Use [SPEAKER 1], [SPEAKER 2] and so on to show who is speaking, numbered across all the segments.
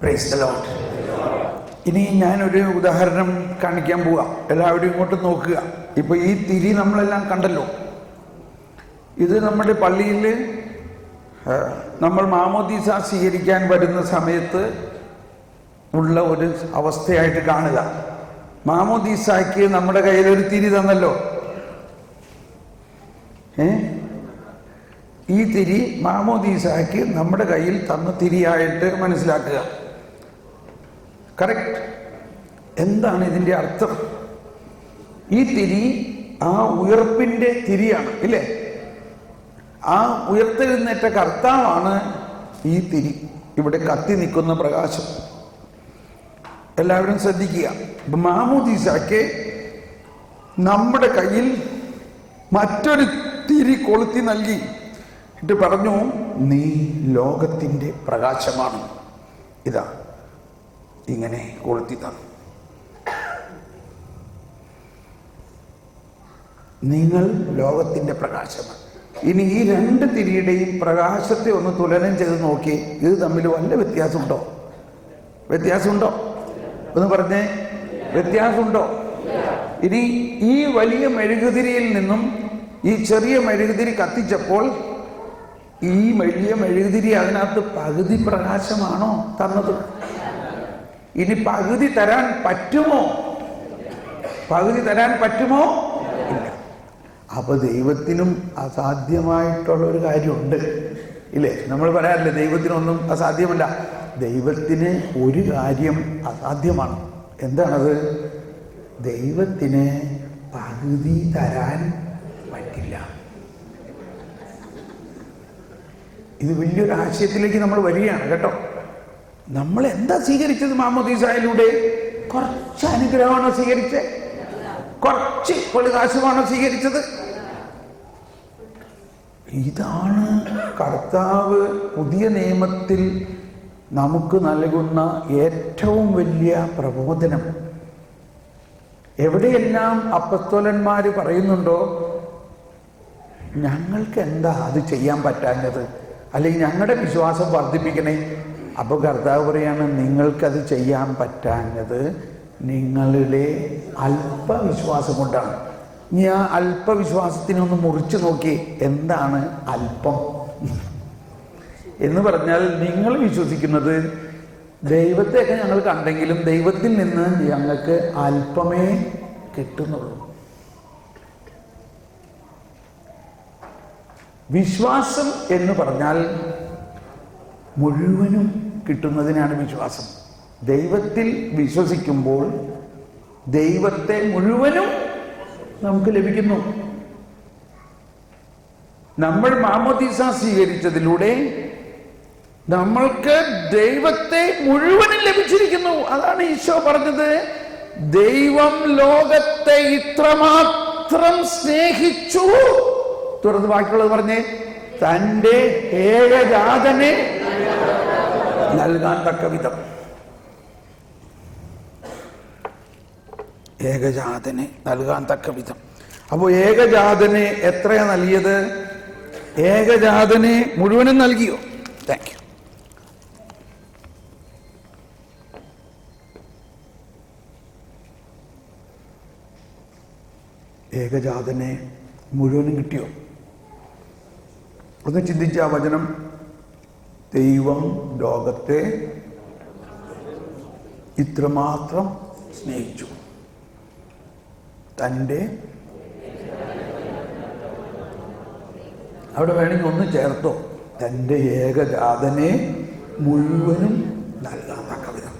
[SPEAKER 1] Price the Lord. ഇനി ഞാനൊരു ഉദാഹരണം കാണിക്കാൻ പോവാം. എല്ലാവരും ഇങ്ങോട്ട് നോക്കുക. ഇപ്പോൾ ഈ തിരി നമ്മളെല്ലാം കണ്ടല്ലോ. ഇത് നമ്മുടെ പള്ളിയിൽ നമ്മൾ മാമോദീസ സ്വീകരിക്കാൻ വരുന്ന സമയത്ത് ഉള്ള ഒരു അവസ്ഥയായിട്ട് കാണുക. മാമോദീസയ്ക്ക് നമ്മുടെ കയ്യിലൊരു തിരി തന്നല്ലോ. ഈ തിരി മാമോദീസയ്ക്ക് നമ്മുടെ കയ്യിൽ തന്ന തിരിയായിട്ട് മനസ്സിലാക്കുക. കറക്റ്റ്. എന്താണ് ഇതിൻ്റെ അർത്ഥം? ഈ തിരി ആ ഉയർപ്പിൻ്റെ തിരിയാണ്, ഇല്ലേ? ആ ഉയർത്തെഴുന്നേറ്റ കർത്താവാണ് ഈ തിരി, ഇവിടെ കത്തി നിൽക്കുന്ന പ്രകാശം. എല്ലാവരും ശ്രദ്ധിക്കുക. മാമോദീസയ്ക്ക് നമ്മുടെ കയ്യിൽ മറ്റൊരു തിരി കൊളുത്തി നൽകി എന്നിട്ട് പറഞ്ഞു, നീ ലോകത്തിൻ്റെ പ്രകാശമാണ്. ഇതാ ഇങ്ങനെ കൊളുത്തി തന്നു. നിങ്ങൾ ലോകത്തിൻ്റെ പ്രകാശമാണ്. ഇനി ഈ രണ്ട് തിരിയുടെയും പ്രകാശത്തെ ഒന്ന് തുലനം ചെയ്ത് നോക്കി, ഇത് തമ്മിൽ വല്ല വ്യത്യാസമുണ്ടോ? വ്യത്യാസമുണ്ടോ? ഒന്ന് പറഞ്ഞേ, വ്യത്യാസമുണ്ടോ? ഇനി ഈ വലിയ മെഴുകുതിരിയിൽ നിന്നും ഈ ചെറിയ മെഴുകുതിരി കത്തിച്ചപ്പോൾ ഈ വലിയ മെഴുകുതിരി അതിനകത്ത് പകുതി പ്രകാശമാണോ തന്നത്? ഇനി പകുതി തരാൻ പറ്റുമോ? പകുതി തരാൻ പറ്റുമോ? ഇല്ല. അപ്പൊ ദൈവത്തിനും അസാധ്യമായിട്ടുള്ള ഒരു കാര്യമുണ്ട്, ഇല്ലേ? നമ്മൾ പറയാറില്ലേ, ദൈവത്തിനൊന്നും അസാധ്യമല്ല. ദൈവത്തിന് ഒരു കാര്യം അസാധ്യമാണ്. എന്താണത്? ദൈവത്തിന് പകുതി തരാൻ പറ്റില്ല. ഇത് വലിയൊരു ആശയത്തിലേക്ക് നമ്മൾ വരികയാണ് കേട്ടോ. നമ്മൾ എന്താ സ്വീകരിച്ചത്? മാമോദീസയിലൂടെ കുറച്ച് അനുഗ്രഹമാണോ സ്വീകരിച്ചത്? കുറച്ച് പൊളികാശമാണോ സ്വീകരിച്ചത്? ഇതാണ് കർത്താവ് പുതിയ നിയമത്തിൽ നമുക്ക് നൽകുന്ന ഏറ്റവും വലിയ പ്രബോധനം. എവിടെയെല്ലാം അപ്പസ്തോലന്മാർ പറയുന്നുണ്ടോ, ഞങ്ങൾക്ക് എന്താ അത് ചെയ്യാൻ പറ്റാഞ്ഞത്, അല്ലെങ്കിൽ ഞങ്ങളുടെ വിശ്വാസം വർദ്ധിപ്പിക്കണേ, അപ്പോൾ കർത്താവ് പറയാണ്, നിങ്ങൾക്കത് ചെയ്യാൻ പറ്റാഞ്ഞത് നിങ്ങളുടെ അല്പവിശ്വാസം കൊണ്ടാണ്. ഇനി ആ അല്പവിശ്വാസത്തിനെ ഒന്ന് മുറിച്ചു നോക്കി. എന്താണ് അല്പം എന്ന് പറഞ്ഞാൽ, നിങ്ങൾ വിശ്വസിക്കുന്നത് ദൈവത്തെയൊക്കെ ഞങ്ങൾ കണ്ടെങ്കിലും ദൈവത്തിൽ നിന്ന് ഞങ്ങൾക്ക് അല്പമേ കിട്ടുന്നുള്ളൂ. വിശ്വാസം എന്ന് പറഞ്ഞാൽ മുഴുവനും കിട്ടുന്നതിനാണ് വിശ്വാസം. ദൈവത്തിൽ വിശ്വസിക്കുമ്പോൾ ദൈവത്തെ മുഴുവനും നമുക്ക് ലഭിക്കുന്നു. നമ്മൾ മാമോദീസ സ്വീകരിച്ചതിലൂടെ നമ്മൾക്ക് ദൈവത്തെ മുഴുവനും ലഭിച്ചിരിക്കുന്നു. അതാണ് ഈശോ പറഞ്ഞത്, ദൈവം ലോകത്തെ ഇത്രമാത്രം സ്നേഹിച്ചു. തുറന്ന് ബാക്കിയുള്ളത് പറഞ്ഞേ, തൻ്റെ ഏകജാതനെ നൽകാൻ തക്ക വിധം. ഏകജാതനെ നൽകാൻ തക്ക വിധം. അപ്പോൾ ഏകജാതനെ എത്രയാ നൽകിയത്? ഏകജാതനെ മുഴുവനും നൽകിയോ? Thank you. ഏകജാതനെ മുഴുവനും കിട്ടിയോ? ഒന്ന് ചിന്തിച്ച ആ വചനം. ദൈവം ലോകത്തെ ഇത്രമാത്രം സ്നേഹിച്ചു, തൻ്റെ, അവിടെ വേണമെങ്കിൽ ഒന്ന് ചേർത്തോ, തൻ്റെ ഏകജാതനെ മുഴുവനും നൽകാൻ തക്ക വിധം.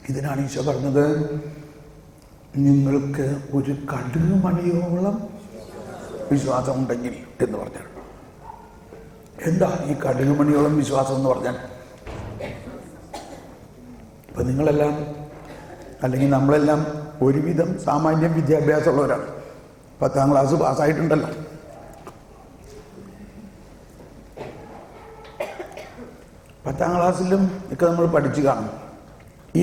[SPEAKER 1] ഇതിനാണ് ഈശോ പറഞ്ഞത്, നിങ്ങൾക്ക് ഒരു കടുക് മണിയോളം വിശ്വാസം ഉണ്ടെങ്കിൽ എന്ന് പറഞ്ഞാൽ. എന്താ ഈ കടുക് മണിയോളം വിശ്വാസം എന്ന് പറഞ്ഞാൽ? ഇപ്പം നിങ്ങളെല്ലാം, അല്ലെങ്കിൽ നമ്മളെല്ലാം ഒരുവിധം സാമാന്യം വിദ്യാഭ്യാസമുള്ളവരാണ്. 10ാം ക്ലാസ് പാസ്സായിട്ടുണ്ടല്ലോ. പത്താം ക്ലാസ്സിലും ഒക്കെ നമ്മൾ പഠിച്ചു കാണും,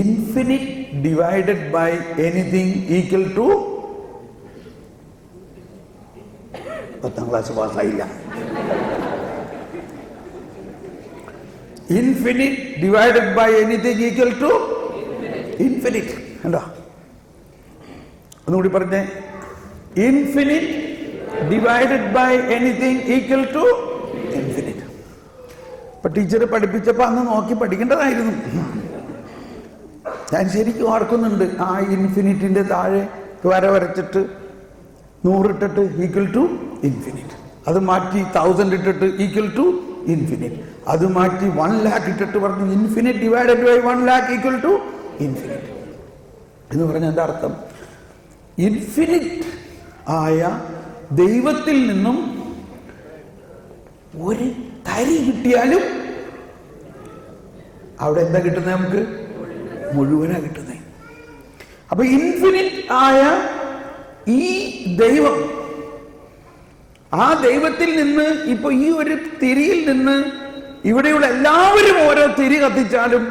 [SPEAKER 1] infinite divided by anything equal to. 10ാം ക്ലാസ് പാസ്സായില്ല. Infinite divided by anything equal to infinite. കണ്ടോ? ഒന്നുകൂടി പറഞ്ഞേ. Infinite divided by anything equal to infinite. ഇപ്പൊ ടീച്ചർ പഠിപ്പിച്ചപ്പോ അന്ന് നോക്കി പഠിക്കേണ്ടതായിരുന്നു. ഞാൻ ശരിക്കും ഓർക്കുന്നുണ്ട്, ആ ഇൻഫിനിറ്റിന്റെ താഴെ വര വരച്ചിട്ട് 100 ഇട്ടിട്ട് ഈക്വൽ ടു ഇൻഫിനിറ്റ്, അത് മാറ്റി 1000 ഇട്ടിട്ട് ഈക്വൽ ടു ഇൻഫിനിറ്റ്, അത് മാറ്റി 1,00,000 ഇട്ടിട്ട് പറഞ്ഞു infinite divided by 1,00,000 equal to infinite എന്ന് പറഞ്ഞ എന്താ അർത്ഥം? ഇൻഫിനിറ്റ് ആയ ദൈവത്തിൽ നിന്നും ഒരു തരി കിട്ടിയാലും അവിടെ എന്താ കിട്ടുന്നത്? നമുക്ക് മുഴുവനാ കിട്ടുന്നത്. അപ്പൊ ഇൻഫിനിറ്റ് ആയ ഈ ദൈവം, ആ ദൈവത്തിൽ നിന്ന് ഇപ്പൊ ഈ ഒരു തിരിയിൽ നിന്ന് ഇവിടെയുള്ള എല്ലാവരും ഓരോ തിരി കത്തിച്ചാലും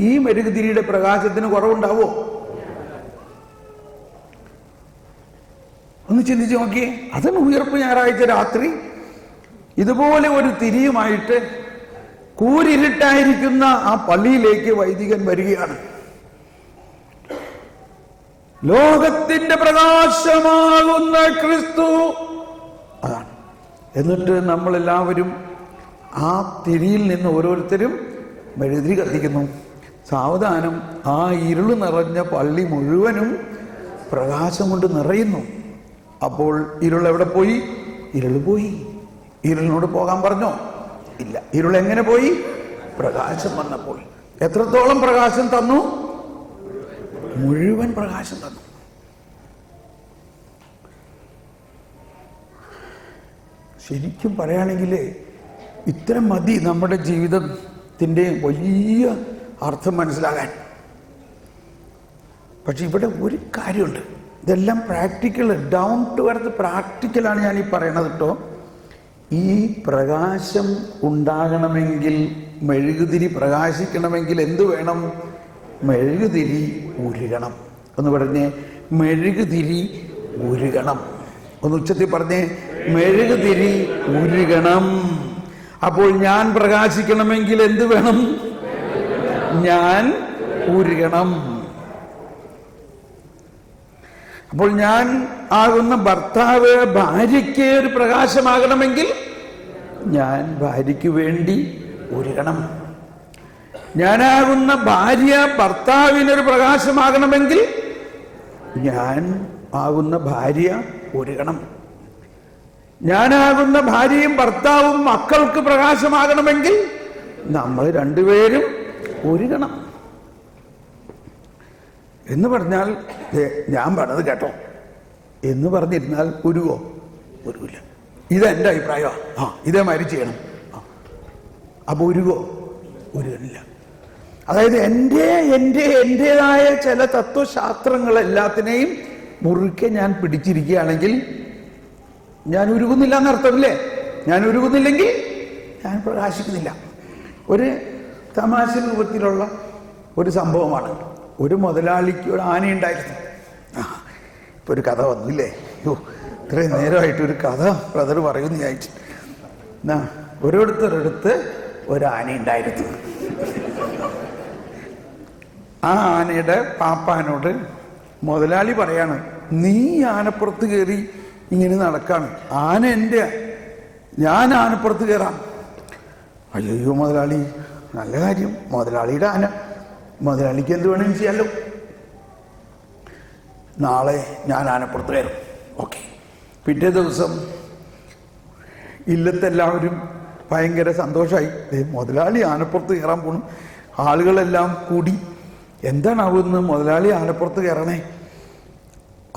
[SPEAKER 1] ഈ മെഴുകുതിരിയുടെ പ്രകാശത്തിന് കുറവുണ്ടാവോ? ഒന്ന് ചിന്തിച്ചു നോക്കിയേ. അതാണ് ഉയർപ്പ് ഞായറാഴ്ച രാത്രി ഇതുപോലെ ഒരു തിരിയുമായിട്ട് കൂരിരുട്ടായിരിക്കുന്ന ആ പള്ളിയിലേക്ക് വൈദികൻ വരികയാണ്. ലോകത്തിന്റെ പ്രകാശമാകുന്ന ക്രിസ്തു, അതാണ്. എന്നിട്ട് നമ്മളെല്ലാവരും ആ തിരിയിൽ നിന്ന് ഓരോരുത്തരും മെഴുകുതിരി കത്തിക്കുന്നു. സാവധാനം ആ ഇരുള് നിറഞ്ഞ പള്ളി മുഴുവനും പ്രകാശം കൊണ്ട് നിറയുന്നു. അപ്പോൾ ഇരുൾ എവിടെ പോയി? ഇരുൾ പോയി. ഇരുളിനോട് പോകാൻ പറഞ്ഞോ? ഇല്ല. ഇരുൾ എങ്ങനെ പോയി? പ്രകാശം വന്നപ്പോൾ. എത്രത്തോളം പ്രകാശം തന്നു? മുഴുവൻ പ്രകാശം തന്നു. ശരിക്കും പറയുകയാണെങ്കിൽ ഇത്തരം മതി നമ്മുടെ ജീവിതത്തിൻ്റെ വലിയ അർത്ഥം മനസ്സിലാകാൻ. പക്ഷെ ഇവിടെ ഒരു കാര്യമുണ്ട്, ഇതെല്ലാം പ്രാക്ടിക്കൽ, ഡൗൺ ടു എർത്ത് പ്രാക്ടിക്കലാണ് ഞാൻ ഈ പറയണത് കേട്ടോ. ഈ പ്രകാശം ഉണ്ടാകണമെങ്കിൽ, മെഴുകുതിരി പ്രകാശിക്കണമെങ്കിൽ എന്തു വേണം? മെഴുകുതിരി ഉരുകണം. ഒന്ന് പറഞ്ഞേ, മെഴുകുതിരി ഉരുകണം. ഒന്ന് ഉച്ചത്തിൽ പറഞ്ഞേ, മെഴുകുതിരി ഉരുകണം. അപ്പോൾ ഞാൻ പ്രകാശിക്കണമെങ്കിൽ എന്ത് വേണം? ഞാൻ ഉരുകണം. അപ്പോൾ ഞാൻ ആകുന്ന ഭർത്താവ് ഭാര്യയ്ക്ക് ഒരു പ്രകാശമാകണമെങ്കിൽ ഞാൻ ഭാര്യയ്ക്ക് വേണ്ടി ഉരുകണം. ഞാനാകുന്ന ഭാര്യ ഭർത്താവിനൊരു പ്രകാശമാകണമെങ്കിൽ ഞാൻ ആകുന്ന ഭാര്യ ഉരുകണം. ഞാനാകുന്ന ഭാര്യയും ഭർത്താവും മക്കൾക്ക് പ്രകാശമാകണമെങ്കിൽ നമ്മൾ രണ്ടുപേരും ഉരുകണം. എന്ന് പറഞ്ഞാൽ ഞാൻ പറഞ്ഞത് കേട്ടോ എന്ന് പറഞ്ഞിരുന്നാൽ ഉരുവോ? ഉരുവില്ല. ഇതെൻ്റെ അഭിപ്രായമാണ്. ഇതേമാതിരി ചെയ്യണം. അപ്പൊ ഉരുവോ? ഉരുകണില്ല. അതായത് എൻ്റെതായ ചില തത്വശാസ്ത്രങ്ങൾ എല്ലാത്തിനെയും മുറുക്കെ ഞാൻ പിടിച്ചിരിക്കുകയാണെങ്കിൽ ഞാൻ ഉരുകുന്നില്ല എന്നർത്ഥമില്ലേ? ഞാൻ ഉരുകുന്നില്ലെങ്കിൽ ഞാൻ പ്രകാശിക്കുന്നില്ല. ഒരു തമാശ രൂപത്തിലുള്ള ഒരു സംഭവമാണ്. ഒരു മുതലാളിക്ക് ഒരു ആനയുണ്ടായിരുന്നു. ഇപ്പൊ ഒരു കഥ വന്നില്ലേ? ഇത്രയും നേരമായിട്ടൊരു കഥ ബ്രദർ പറയുന്നതായിട്ട്. ഒരിടത്ത് ഒരു ആനയുണ്ടായിരുന്നു. ആ ആനയുടെ പാപ്പാനോട് മുതലാളി പറയാണ്, നീ ആനപ്പുറത്ത് കയറി ഇങ്ങനെ നടക്കാണ്, ആന എൻ്റെ, ഞാൻ ആനപ്പുറത്ത് കയറാം. അയ്യോ മുതലാളി, നല്ല കാര്യം, മുതലാളിയുടെ ആന, മുതലാളിക്ക് എന്ത് വേണമെങ്കിലും ചെയ്യാമല്ലോ, നാളെ ഞാൻ ആനപ്പുറത്ത് കയറും. ഓക്കെ. പിറ്റേ ദിവസം ഇല്ലത്തെല്ലാവരും ഭയങ്കര സന്തോഷമായി. മുതലാളി ആനപ്പുറത്ത് കയറാൻ പോണു. ആളുകളെല്ലാം കൂടി എന്താണാവുമെന്ന് മുതലാളി ആനപ്പുറത്ത് കയറണേ.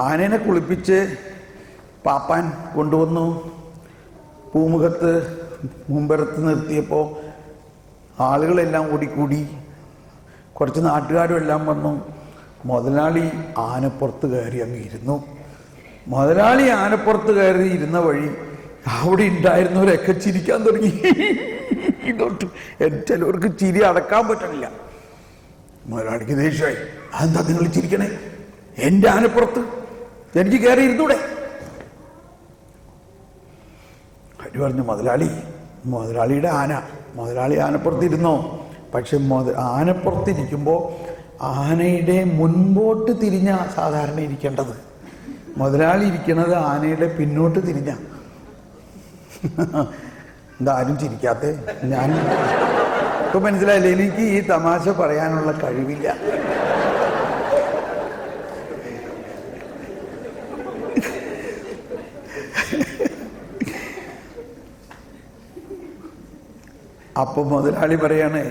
[SPEAKER 1] ആനേനെ കുളിപ്പിച്ച് പാപ്പാൻ കൊണ്ടുവന്നു. പൂമുഖത്ത് മുമ്പരത്ത് നിർത്തിയപ്പോൾ ആളുകളെല്ലാം ഓടിക്കൂടി. കുറച്ച് നാട്ടുകാരും എല്ലാം വന്നു. മുതലാളി ആനപ്പുറത്ത് കയറി അങ്ങ് ഇരുന്നു. മുതലാളി ആനപ്പുറത്ത് കയറി ഇരുന്ന വഴി അവിടെ ഉണ്ടായിരുന്നവരൊക്കെ ചിരിക്കാൻ തുടങ്ങി. ഇതോട്ട് ചിലവർക്ക് ചിരി അടക്കാൻ പറ്റണില്ല. മുതലാളിക്ക് ദേഷ്യമായി. അതെന്താ നിങ്ങൾ ചിരിക്കണേ? എൻ്റെ ആനപ്പുറത്ത് എനിക്ക് കയറി ഇരുന്നൂടെ? അവര് പറഞ്ഞു, മുതലാളിയുടെ ആന മുതലാളി ആനപ്പുറത്തിരുന്നോ? പക്ഷെ ആനപ്പുറത്തിരിക്കുമ്പോൾ ആനയുടെ മുൻപോട്ട് തിരിഞ്ഞ സാധാരണ ഇരിക്കേണ്ടത്. മുതലാളി ഇരിക്കുന്നത് ആനയുടെ പിന്നോട്ട് തിരിഞ്ഞ. എന്താരും ചിരിക്കാത്ത? ഞാൻ ഇപ്പൊ മനസ്സിലായില്ലേ, എനിക്ക് ഈ തമാശ പറയാനുള്ള കഴിവില്ല. അപ്പൊ മുതലാളി പറയാണ്,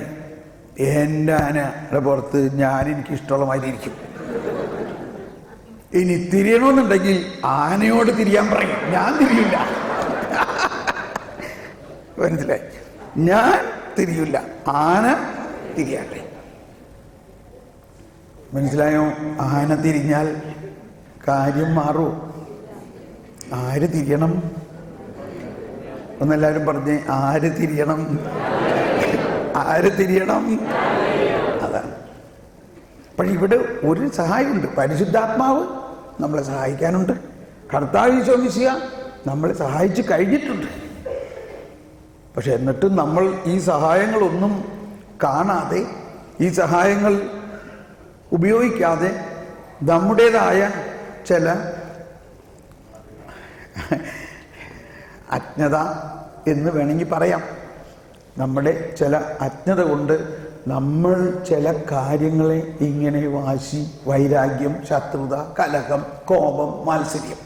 [SPEAKER 1] എൻ്റെ ആനയുടെ പുറത്ത് എനിക്ക് ഇഷ്ടമുള്ള മാതിരി ഇരിക്കും. ഇനി തിരിയണമെന്നുണ്ടെങ്കിൽ ആനയോട് തിരിയാൻ പറയും, ഞാൻ തിരിയില്ല. മനസ്സിലായി? ഞാൻ തിരിയില്ല, ആന തിരിയാട്ടെ. മനസ്സിലായോ? ആന തിരിഞ്ഞാൽ കാര്യം മാറൂ. ആര് തിരിയണം? ഒന്നെല്ലാവരും പറഞ്ഞേ, ആര് തിരിയണം? ആര് തിരിയണം? അതാണ്. പക്ഷെ ഇവിടെ ഒരു സഹായമുണ്ട്. പരിശുദ്ധാത്മാവ് നമ്മളെ സഹായിക്കാനുണ്ട്. കർത്താവ് ഈശോ മിശിഹ നമ്മളെ സഹായിച്ചു കഴിഞ്ഞിട്ടുണ്ട്. പക്ഷെ എന്നിട്ടും നമ്മൾ ഈ സഹായങ്ങളൊന്നും കാണാതെ, ഈ സഹായങ്ങൾ ഉപയോഗിക്കാതെ നമ്മുടേതായ ചില അജ്ഞത എന്ന് വേണമെങ്കിൽ പറയാം. നമ്മുടെ ചില അജ്ഞത കൊണ്ട് നമ്മൾ ചില കാര്യങ്ങളെ ഇങ്ങനെ വാശി, വൈരാഗ്യം, ശത്രുത, കലഹം, കോപം, മാത്സര്യം,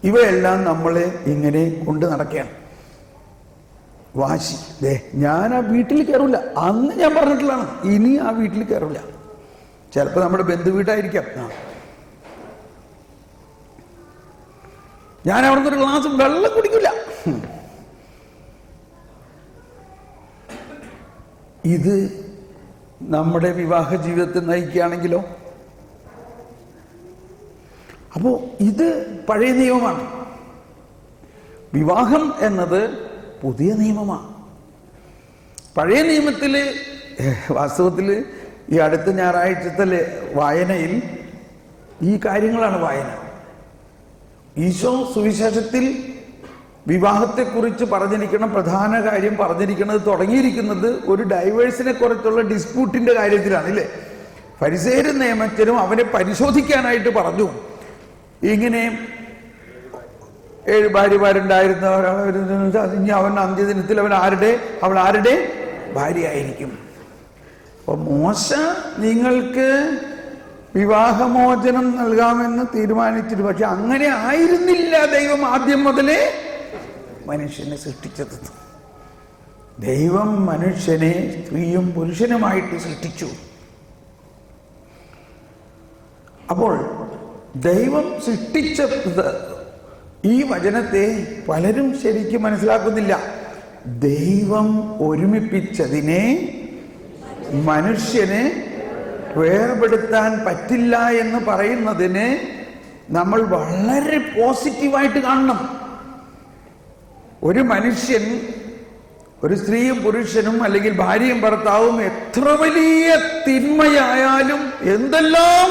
[SPEAKER 1] ഇവയെല്ലാം നമ്മളെ ഇങ്ങനെ കൊണ്ട് നടക്കുകയാണ്. വാശി, ഞാൻ ആ വീട്ടിൽ കയറില്ല, അന്ന് ഞാൻ പറഞ്ഞിട്ടുള്ളതാണ്, ഇനി ആ വീട്ടിൽ കയറില്ല. ചിലപ്പോൾ നമ്മുടെ ബന്ധു വീട്ടായിരിക്കാം. ഞാൻ അവിടുന്ന് ഒരു ഗ്ലാസ് വെള്ളം കുടിക്കില്ല. ഇത് നമ്മുടെ വിവാഹ ജീവിതത്തെ നയിക്കുകയാണെങ്കിലോ? അപ്പോ ഇത് പഴയ നിയമമാണ്. വിവാഹം എന്നത് പുതിയ നിയമമാണ്. പഴയ നിയമത്തിൽ വാസ്തവത്തിൽ ഈ അടുത്ത ഞായറാഴ്ചത്തെ വായനയിൽ ഈ കാര്യങ്ങളാണ് വായന. ഈശോ സുവിശേഷത്തിൽ വിവാഹത്തെക്കുറിച്ച് പറഞ്ഞിരിക്കുന്ന പ്രധാന കാര്യം പറഞ്ഞിരിക്കുന്നത്, തുടങ്ങിയിരിക്കുന്നത് ഒരു ഡൈവേഴ്സിനെ കുറിച്ചുള്ള ഡിസ്പ്യൂട്ടിന്റെ കാര്യത്തിലാണ്, ഇല്ലേ? ഫരിസേയരും നിയമജ്ഞരും അവനെ പരിശോധിക്കാനായിട്ട് പറഞ്ഞു. ഇങ്ങനെ 7 ഭാര്യമാരുണ്ടായിരുന്ന ഇനി അവൻ അന്ത്യദിനത്തിൽ അവൾ ആരുടെ ഭാര്യയായിരിക്കും. അപ്പൊ മോശ നിങ്ങൾക്ക് വിവാഹമോചനം നൽകാമെന്ന് തീരുമാനിച്ചിട്ട്, പക്ഷെ അങ്ങനെ ആയിരുന്നില്ല ദൈവം ആദ്യം മുതലേ മനുഷ്യനെ സൃഷ്ടിച്ചത്. ദൈവം മനുഷ്യനെ സ്ത്രീയും പുരുഷനുമായിട്ട് സൃഷ്ടിച്ചു. അപ്പോൾ ദൈവം സൃഷ്ടിച്ച ഈ വചനത്തെ പലരും ശരിക്കും മനസ്സിലാക്കുന്നില്ല. ദൈവം ഒരുമിപ്പിച്ചതിനെ മനുഷ്യനെ വേർപെടുത്താൻ പറ്റില്ല എന്ന് പറയുന്നതിന് നമ്മൾ വളരെ പോസിറ്റീവായിട്ട് കാണണം. ഒരു മനുഷ്യൻ, ഒരു സ്ത്രീയും പുരുഷനും അല്ലെങ്കിൽ ഭാര്യയും ഭർത്താവും എത്ര വലിയ തിന്മയായാലും, എന്തെല്ലാം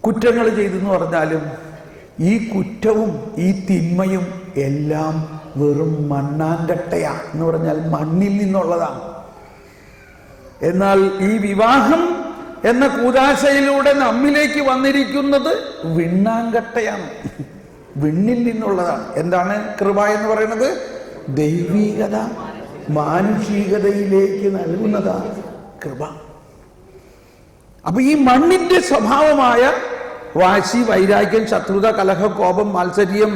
[SPEAKER 1] കുറ്റങ്ങൾ ചെയ്തെന്ന് പറഞ്ഞാലും, ഈ കുറ്റവും ഈ തിന്മയും എല്ലാം വെറും മണ്ണാങ്കട്ടയാണ്. എന്ന് പറഞ്ഞാൽ മണ്ണിൽ നിന്നുള്ളതാണ്. എന്നാൽ ഈ വിവാഹം എന്ന കൂദാശയിലൂടെ നമ്മിലേക്ക് വന്നിരിക്കുന്നത് വിണ്ണാങ്കട്ടയാണ്, വിണ്ണിൽ നിന്നുള്ളതാണ്. എന്താണ് കൃപ എന്ന് പറയുന്നത്? ദൈവീകത മാനുഷികതയിലേക്ക് നൽകുന്നതാണ് കൃപ. അപ്പൊ ഈ മണ്ണിന്റെ സ്വഭാവമായ വാശി, വൈരാഗ്യം, ശത്രുത, കലഹം, കോപം, മാത്സര്യം,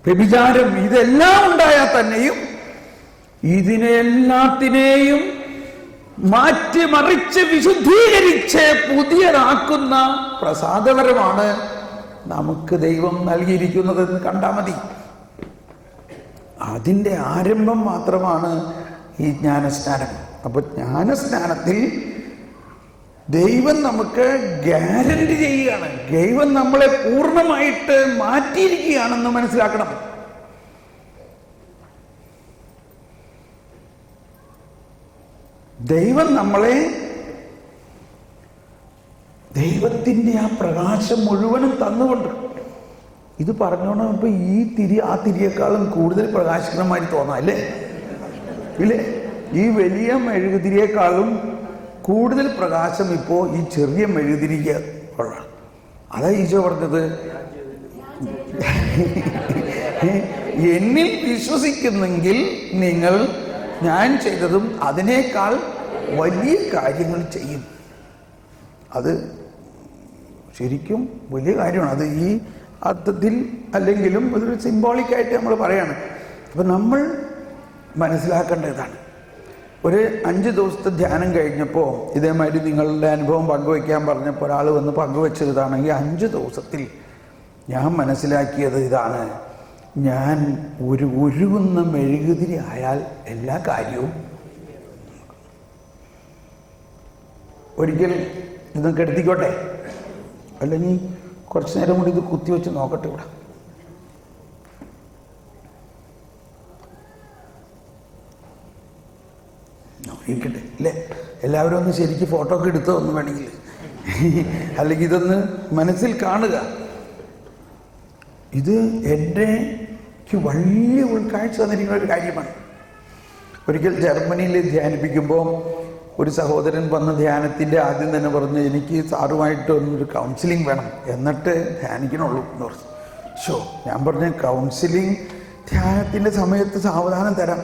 [SPEAKER 1] വ്യഭിചാരം, ഇതെല്ലാം ഉണ്ടായാൽ തന്നെയും ഇതിനെല്ലാത്തിനെയും മാറ്റിമറിച്ച് വിശുദ്ധീകരിച്ച് പുതിയതാക്കുന്ന പ്രസാദപരമാണ് നമുക്ക് ദൈവം നൽകിയിരിക്കുന്നതെന്ന് കണ്ടാൽ മതി. അതിൻ്റെ ആരംഭം മാത്രമാണ് ഈ ജ്ഞാനസ്നാനം. അപ്പൊ ജ്ഞാനസ്നാനത്തിൽ ദൈവം നമുക്ക് ഗ്യാരണ്ടി ചെയ്യുകയാണ്, ദൈവം നമ്മളെ പൂർണ്ണമായിട്ട് മാറ്റിയിരിക്കുകയാണെന്ന് മനസ്സിലാക്കണം. ദൈവം നമ്മളെ ദൈവത്തിൻ്റെ ആ പ്രകാശം മുഴുവനും തന്നുകൊണ്ട്, ഇത് പറഞ്ഞോണ്ട് ഇപ്പൊ ഈ തിരി ആ തിരിയേക്കാളും കൂടുതൽ പ്രകാശിക്കണമായി തോന്നാം, അല്ലേ? ഇല്ലേ? ഈ വലിയ മെഴുകുതിരിയേക്കാളും കൂടുതൽ പ്രകാശം ഇപ്പോൾ ഈ ചെറിയ മെഴുകുതിരിക്ക് ഉള്ള. അതാ ഈശോ പറഞ്ഞത്, എന്നിൽ വിശ്വസിക്കുന്നെങ്കിൽ നിങ്ങൾ ഞാൻ ചെയ്തതും അതിനേക്കാൾ വലിയ കാര്യങ്ങൾ ചെയ്യും. അത് ശരിക്കും വലിയ കാര്യമാണ്. അത് ഈ അർത്ഥത്തിൽ അല്ലെങ്കിലും അതൊരു സിംബോളിക്കായിട്ട് നമ്മൾ പറയാണ്. അപ്പം നമ്മൾ മനസ്സിലാക്കേണ്ടതാണ്. ഒരു 5 ദിവസത്തെ ധ്യാനം കഴിഞ്ഞപ്പോൾ ഇതേമാതിരി നിങ്ങളുടെ അനുഭവം പങ്കുവയ്ക്കാൻ പറഞ്ഞപ്പോൾ ഒരാൾ വന്ന് പങ്കുവെച്ചതാണ്, ഈ 5 ദിവസത്തിൽ ഞാൻ മനസ്സിലാക്കിയത് ഇതാണ്, ഞാൻ ഒരു ഒഴുകുന്ന മെഴുകുതിരി ആയാൽ എല്ലാ കാര്യവും. ഒരിക്കൽ ഇതൊക്കെ എടുത്തിക്കോട്ടെ, അല്ലെങ്കിൽ കുറച്ച് നേരം കൂടി ഇത് കുത്തിവെച്ച് നോക്കട്ടെ. ഇവിടെ ഇരിക്കട്ടെ അല്ലേ? എല്ലാവരും ഒന്ന് ശരിക്കും ഫോട്ടോ ഒക്കെ എടുത്തോ ഒന്ന് വേണമെങ്കിൽ, അല്ലെങ്കിൽ ഇതൊന്ന് മനസ്സിൽ കാണുക. ഇത് എനിക്ക് വലിയ ഉൾക്കാഴ്ച തന്നിരിക്കുന്ന ഒരു കാര്യമാണ്. ഒരിക്കൽ ജർമ്മനിയിൽ ധ്യാനിപ്പിക്കുമ്പോൾ ഒരു സഹോദരൻ വന്ന ധ്യാനത്തിൻ്റെ ആദ്യം തന്നെ പറഞ്ഞു, എനിക്ക് സാറുമായിട്ട് ഒന്നൊരു കൗൺസിലിംഗ് വേണം, എന്നിട്ട് ധ്യാനിക്കണുള്ളൂ എന്ന് പറഞ്ഞു. ഞാൻ പറഞ്ഞു, കൗൺസിലിംഗ് ധ്യാനത്തിൻ്റെ സമയത്ത് സാവധാനം തരാം.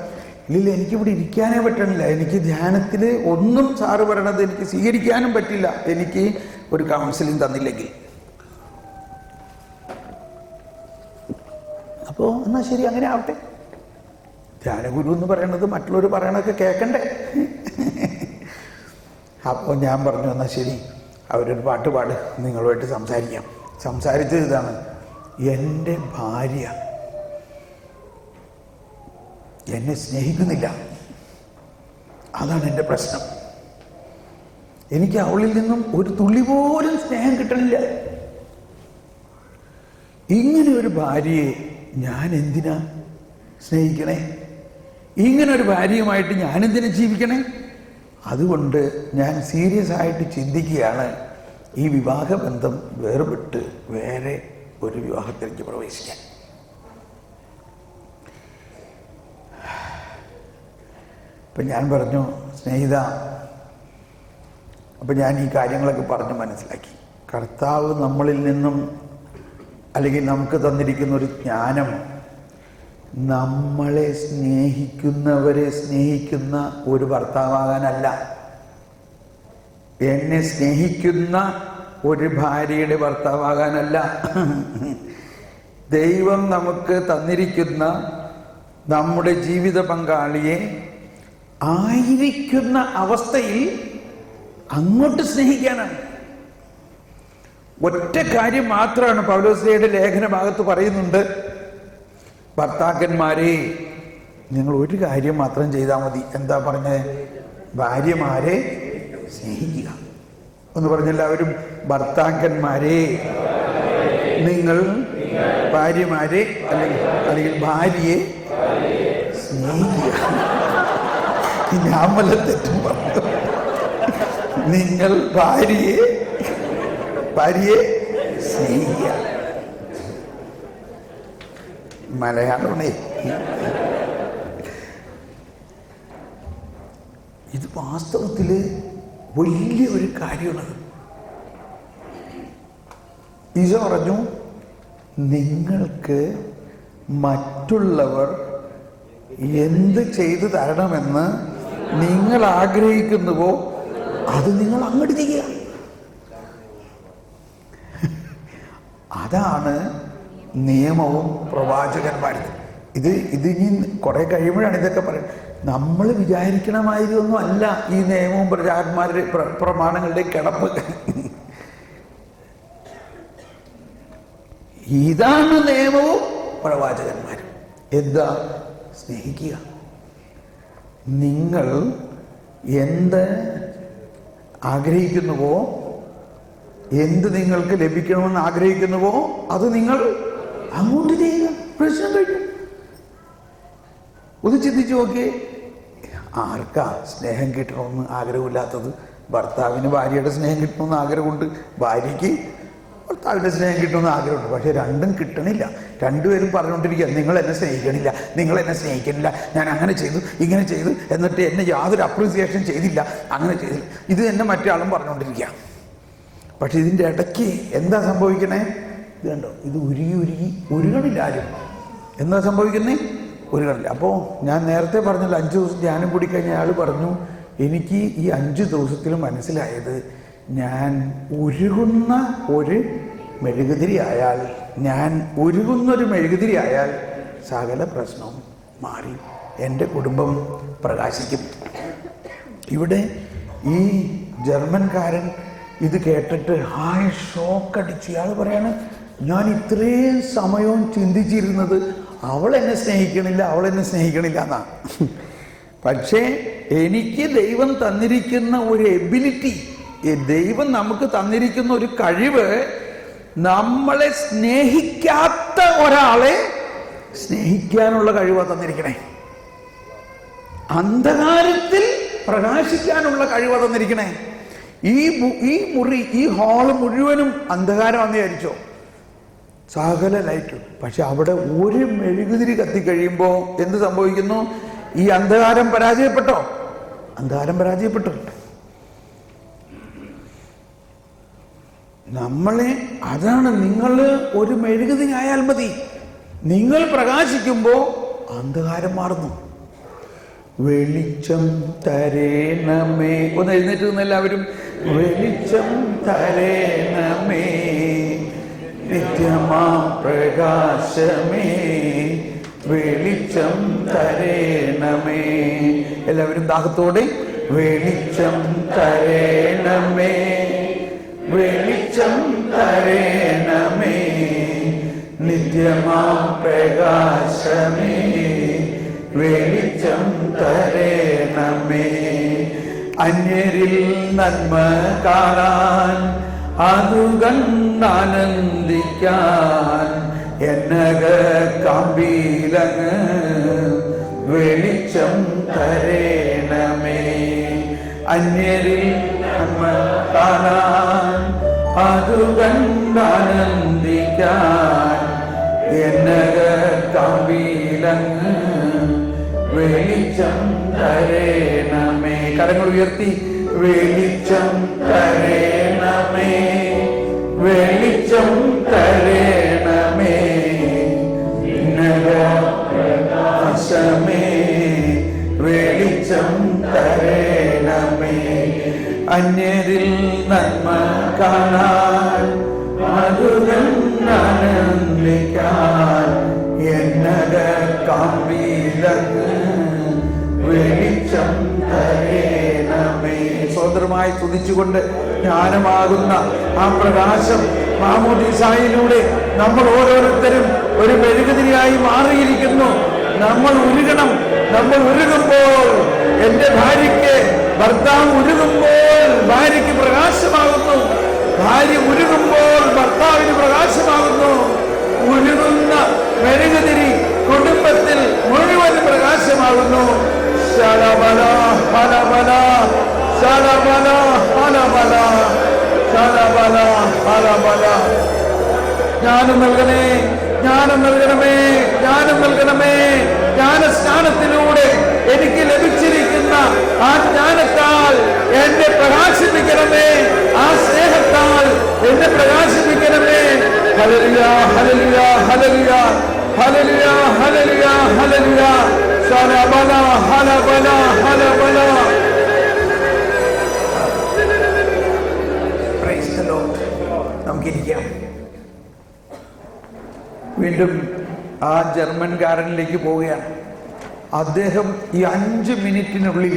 [SPEAKER 1] ഇല്ല, എനിക്കിവിടെ ഇരിക്കാനേ പറ്റണില്ല, എനിക്ക് ധ്യാനത്തിൽ ഒന്നും സാറ് പറയണത് എനിക്ക് സ്വീകരിക്കാനും പറ്റില്ല, എനിക്ക് ഒരു കൗൺസിലിംഗ് തന്നില്ലെങ്കിൽ. അപ്പോൾ എന്നാൽ ശരി, അങ്ങനെ ആവട്ടെ. ധ്യാനഗുരു എന്ന് പറയണത് മറ്റുള്ളവർ പറയണതൊക്കെ കേൾക്കണ്ടേ? അപ്പോൾ ഞാൻ പറഞ്ഞു, എന്നാൽ ശരി, അവരൊരു പാട്ട് പാട്, നിങ്ങളുമായിട്ട് സംസാരിക്കാം. സംസാരിച്ചത് ഇതാണ്, എൻ്റെ ഭാര്യ എന്നെ സ്നേഹിക്കുന്നില്ല, അതാണ് എൻ്റെ പ്രശ്നം. എനിക്ക് അവളിൽ നിന്നും ഒരു തുള്ളി പോലും സ്നേഹം കിട്ടണില്ല. ഇങ്ങനെ ഒരു ഭാര്യയെ ഞാൻ എന്തിനാ സ്നേഹിക്കണേ? ഇങ്ങനെ ഒരു ഭാര്യയുമായിട്ട് ഞാൻ എന്തിനാ ജീവിക്കണേ? അതുകൊണ്ട് ഞാൻ സീരിയസ് ആയിട്ട് ചിന്തിക്കുകയാണ്, ഈ വിവാഹബന്ധം വേർപെട്ട് വേറെ ഒരു വിവാഹത്തിലേക്ക് പ്രവേശിക്കാൻ. അപ്പം ഞാൻ പറഞ്ഞു, സ്നേഹിത, അപ്പം ഞാൻ ഈ കാര്യങ്ങളൊക്കെ പറഞ്ഞ് മനസ്സിലാക്കി. കർത്താവ് നമ്മളിൽ നിന്നും അല്ലെങ്കിൽ നമുക്ക് തന്നിരിക്കുന്ന ഒരു ജ്ഞാനം, നമ്മളെ സ്നേഹിക്കുന്നവരെ സ്നേഹിക്കുന്ന ഒരു ഭർത്താവാകാനല്ല, എന്നെ സ്നേഹിക്കുന്ന ഒരു ഭാര്യയുടെ ഭർത്താവാകാനല്ല. ദൈവം നമുക്ക് തന്നിരിക്കുന്ന നമ്മുടെ ജീവിത പങ്കാളിയെ ആയിരിക്കുന്ന അവസ്ഥയിൽ അങ്ങോട്ട് സ്നേഹിക്കാനാണ്. ഒറ്റ കാര്യം മാത്രമാണ് പൗലോസ്ലീഹയുടെ ലേഖന ഭാഗത്ത് പറയുന്നുണ്ട്, ഭർത്താക്കന്മാരെ നിങ്ങൾ ഒരു കാര്യം മാത്രം ചെയ്താൽ മതി. എന്താ പറഞ്ഞത്? ഭാര്യമാരെ സ്നേഹിക്കുക എന്ന് പറഞ്ഞെല്ലാവരും. ഭർത്താക്കന്മാരെ നിങ്ങൾ ഭാര്യമാരെ അല്ലെങ്കിൽ ഭാര്യയെ സ്നേഹിക്കുക. ഞാൻ വല്ല തെറ്റും പറഞ്ഞു? നിങ്ങൾ ഭാര്യയെ സ്നേഹിക്കുക. മലയാളമേ, ഇത് വാസ്തവത്തിൽ വലിയ ഒരു കാര്യമാണത്. ഈശോ പറഞ്ഞു, നിങ്ങൾക്ക് മറ്റുള്ളവർ എന്ത് ചെയ്തു തരണമെന്ന് നിങ്ങൾ ആഗ്രഹിക്കുന്നുവോ അത് നിങ്ങൾ അങ്ങോട്ട് ചെയ്യുക. അതാണ് നിയമവും പ്രവാചകന്മാരും. ഇത് ഇനി കുറെ കഴിയുമ്പോഴാണ് ഇതൊക്കെ പറയുന്നത്. നമ്മൾ വിചാരിക്കണമായിരുന്നൊന്നും അല്ല ഈ നിയമവും പ്രവാചകന്മാരുടെ പ്രമാണങ്ങളുടെ കിടപ്പ്. ഇതാണ് നിയമവും പ്രവാചകന്മാരും. എന്താ? സ്നേഹിക്കുക. നിങ്ങൾ എന്ത് ആഗ്രഹിക്കുന്നുവോ, എന്ത് നിങ്ങൾക്ക് ലഭിക്കണമെന്ന് ആഗ്രഹിക്കുന്നുവോ അത് നിങ്ങൾ അങ്ങോട്ട് ചെയ്യുക. പ്രശ്നം കഴിഞ്ഞു. ഒന്ന് ചിന്തിച്ചു നോക്കിയേ, ആർക്കാ സ്നേഹം കിട്ടണമെന്ന് ആഗ്രഹമില്ലാത്തത്? ഭർത്താവിന് ഭാര്യയുടെ സ്നേഹം കിട്ടണമെന്ന് ആഗ്രഹമുണ്ട്, ഭാര്യയ്ക്ക് ഭർത്താവിൻ്റെ സ്നേഹം കിട്ടുമെന്ന് ആഗ്രഹമുണ്ട്. പക്ഷെ രണ്ടും കിട്ടണില്ല. രണ്ടുപേരും പറഞ്ഞുകൊണ്ടിരിക്കുക, നിങ്ങൾ എന്നെ സ്നേഹിക്കണില്ല, നിങ്ങൾ എന്നെ സ്നേഹിക്കണില്ല, ഞാൻ അങ്ങനെ ചെയ്തു ഇങ്ങനെ ചെയ്തു, എന്നിട്ട് എന്നെ യാതൊരു അപ്രീസിയേഷൻ ചെയ്തില്ല, അങ്ങനെ ചെയ്തില്ല. ഇത് തന്നെ മറ്റേ ആളും പറഞ്ഞുകൊണ്ടിരിക്കുക. പക്ഷെ ഇതിൻ്റെ ഇടയ്ക്ക് എന്താ സംഭവിക്കണേ? ഇത് കണ്ടോ, ഇത് ഉരുകി ഉരുകണില്ല ആരും. എന്താ സംഭവിക്കുന്നേ? ഉരുകണില്ല. അപ്പോൾ ഞാൻ നേരത്തെ പറഞ്ഞല്ലോ 5 ദിവസം ധ്യാനം കൂടി കഴിഞ്ഞ ആൾ പറഞ്ഞു, എനിക്ക് ഈ 5 ദിവസത്തിൽ മനസ്സിലായത്, ഞാൻ ഉരുകുന്ന ഒരു മെഴുകുതിരി ആയാൽ, ഞാൻ ഉരുകുന്നൊരു മെഴുകുതിരി ആയാൽ സകല പ്രശ്നവും മാറി, എൻ്റെ കുടുംബം പ്രകാശിക്കും. ഇവിടെ ഈ ജർമ്മൻകാരൻ ഇത് കേട്ടിട്ട് ഷോക്കടിച്ച് ഇയാൾ പറയാണ്, ഞാൻ ഇത്രയും സമയവും ചിന്തിച്ചിരുന്നത് അവളെന്നെ സ്നേഹിക്കണില്ല, അവളെന്നെ സ്നേഹിക്കണില്ല എന്നാണ്. പക്ഷേ എനിക്ക് ദൈവം തന്നിരിക്കുന്ന ഒരു എബിലിറ്റി, ദൈവം നമുക്ക് തന്നിരിക്കുന്ന ഒരു കഴിവ്, നമ്മളെ സ്നേഹിക്കാത്ത ഒരാളെ സ്നേഹിക്കാനുള്ള കഴിവാണ് തന്നിരിക്കണേ. അന്ധകാരത്തിൽ പ്രകാശിക്കാനുള്ള കഴിവാണ് തന്നിരിക്കണേ. ഈ മുറി, ഈ ഹാള് മുഴുവനും അന്ധകാരമാണെന്ന് വിചാരിച്ചോ, സകല ലൈറ്റും. പക്ഷെ അവിടെ ഒരു മെഴുകുതിരി കത്തിക്കഴിയുമ്പോൾ എന്ത് സംഭവിക്കുന്നു? ഈ അന്ധകാരം പരാജയപ്പെട്ടോ? അന്ധകാരം പരാജയപ്പെട്ടു. നമ്മളെ അതാണ്, നിങ്ങൾ ഒരു മെഴുകുതിരി ആയാൽ മതി. നിങ്ങൾ പ്രകാശിക്കുമ്പോൾ അന്ധകാരം മാറുന്നു. വെളിച്ചം തരേണമേ, ഒന്ന് എഴുന്നേറ്റ് നിന്ന് എല്ലാവരും. വെളിച്ചം തരേണമേ, നിത്യമാം പ്രകാശമേ, വെളിച്ചം തരേണമേ. എല്ലാവരും ദാഹത്തോടെ വെളിച്ചം തരേണമേ, വെളിച്ചം തരേണമേ, നിത്യമാം പ്രകാശമേ, വെളിച്ചം തരേണമേ. അന്യരിൽ നന്മ കാണാൻ, അതു കണ്ടാനന്ദിക്കാൻ, എന്നക കാമ്പിലങ്ങ് വെളിച്ചം തരേണമേ. അന്യരിൽ നന്മ കാണാൻ, അതു കണ്ടാനന്ദിക്കാൻ, എന്നക കാമ്പിലങ്ങ് വെളിച്ചം തരേണമേ. കരങ്ങൾ ഉയർത്തി വെളിച്ചം തരേണമേ, വെളിച്ചം തരേണമേ, പ്രകാശമേ, വെളിച്ചം തരേണമേ. അന്യരിൽ നന്മ കാണാൻ, മധുരന്നനന്ദിക്കാൻ, എന്നക കാമ്പിലങ്ങ് വെളിച്ചം തരേണമേ. സ്വതന്ത്രമായി സ്തുതിച്ചുകൊണ്ട് ജ്ഞാനമാകുന്ന ആ പ്രകാശം മാമോദീസായിലൂടെ നമ്മൾ ഓരോരുത്തരും ഒരു മെഴുകുതിരിയായി മാറിയിരിക്കുന്നു. നമ്മൾ ഉരുകണം. നമ്മൾ ഉരുകുമ്പോൾ, എൻ്റെ ഭാര്യയ്ക്ക് ഭർത്താവ് ഉരുകുമ്പോൾ ഭാര്യയ്ക്ക് പ്രകാശമാകുന്നു. ഭാര്യ ഉരുകുമ്പോൾ ഭർത്താവിന് പ്രകാശമാകുന്നു. ഉരുകുന്ന മെഴുകുതിരി കുടുംബത്തിൽ മുഴുവൻ പ്രകാശമാകുന്നു. ശലബല ഹലബല, ശലബല ഹലബല, ശലബല ഹലബല. ജ്ഞാനം നൽകണേ, ജ്ഞാനം നൽകണമേ, ജ്ഞാനം നൽകണമേ. ജ്ഞാനസ്നാനത്തിലൂടെ എനിക്ക് ലഭിച്ചിരിക്കുന്ന ആ ജ്ഞാനത്താൽ എന്നെ പ്രകാശിപ്പിക്കണമേ. ആ സ്നേഹത്താൽ എന്നെ പ്രകാശിപ്പിക്കണമേ. Hallelujah, hallelujah, hallelujah, hallelujah, hallelujah, hallelujah. ശലബല ഹലബല ഹലബല. Praise the Lord. നമുക്കിരിക്കാം. വീണ്ടും ആ ജർമ്മൻകാരനിലേക്ക് പോവുകയാണ്. അദ്ദേഹം ഈ 5 മിനിറ്റിനുള്ളിൽ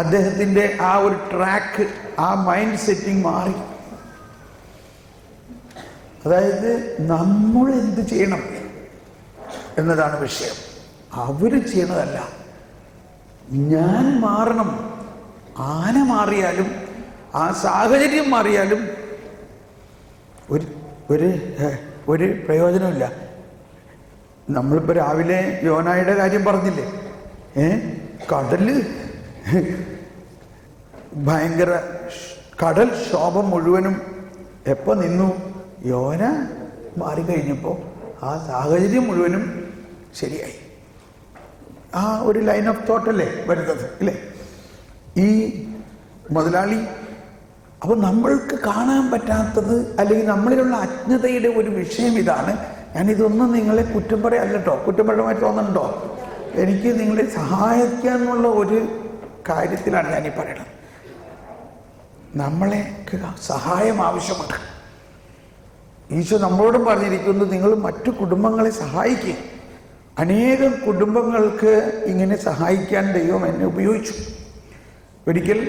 [SPEAKER 1] അദ്ദേഹത്തിൻ്റെ ആ ഒരു ട്രാക്ക്, ആ മൈൻഡ് സെറ്റിംഗ് മാറി. അതായത് നമ്മൾ എന്ത് ചെയ്യണം എന്നതാണ് വിഷയം, അവർ ചെയ്യണതല്ല. ഞാൻ മാറണം. ആന മാറിയാലും ആ സാഹചര്യം മാറിയാലും ഒരു പ്രയോജനമില്ല. നമ്മളിപ്പോൾ രാവിലെ യോനായുടെ കാര്യം പറഞ്ഞില്ലേ, കടല് ഭയങ്കര കടൽ ക്ഷോഭം മുഴുവനും എപ്പോൾ നിന്നു? യോന മാറിക്കഴിഞ്ഞപ്പോൾ ആ സാഹചര്യം മുഴുവനും ശരിയായി. ആ ഒരു ലൈൻ ഓഫ് തോട്ടല്ലേ വരുന്നത്, ഇല്ലേ? ഈ മുതലാളി അപ്പോൾ നമ്മൾക്ക് കാണാൻ പറ്റാത്തത് അല്ലെങ്കിൽ നമ്മളിലുള്ള അജ്ഞതയുടെ ഒരു വിഷയം ഇതാണ്. ഞാനിതൊന്നും നിങ്ങളെ കുറ്റം പറയല്ല കേട്ടോ, കുറ്റപരമായി തോന്നുന്നുണ്ടോ? എനിക്ക് നിങ്ങളെ സഹായിക്കാനുള്ള ഒരു കാര്യത്തിലാണ് ഞാനീ പറയുന്നത്. നമ്മളെ സഹായം ആവശ്യമുണ്ട്. ഈശോ നമ്മളോടും പറഞ്ഞിരിക്കുന്നത് നിങ്ങൾ മറ്റു കുടുംബങ്ങളെ സഹായിക്കുക. അനേകം കുടുംബങ്ങൾക്ക് ഇങ്ങനെ സഹായിക്കാൻ ദൈവം എന്നെ ഉപയോഗിച്ചു. ഒരിക്കൽ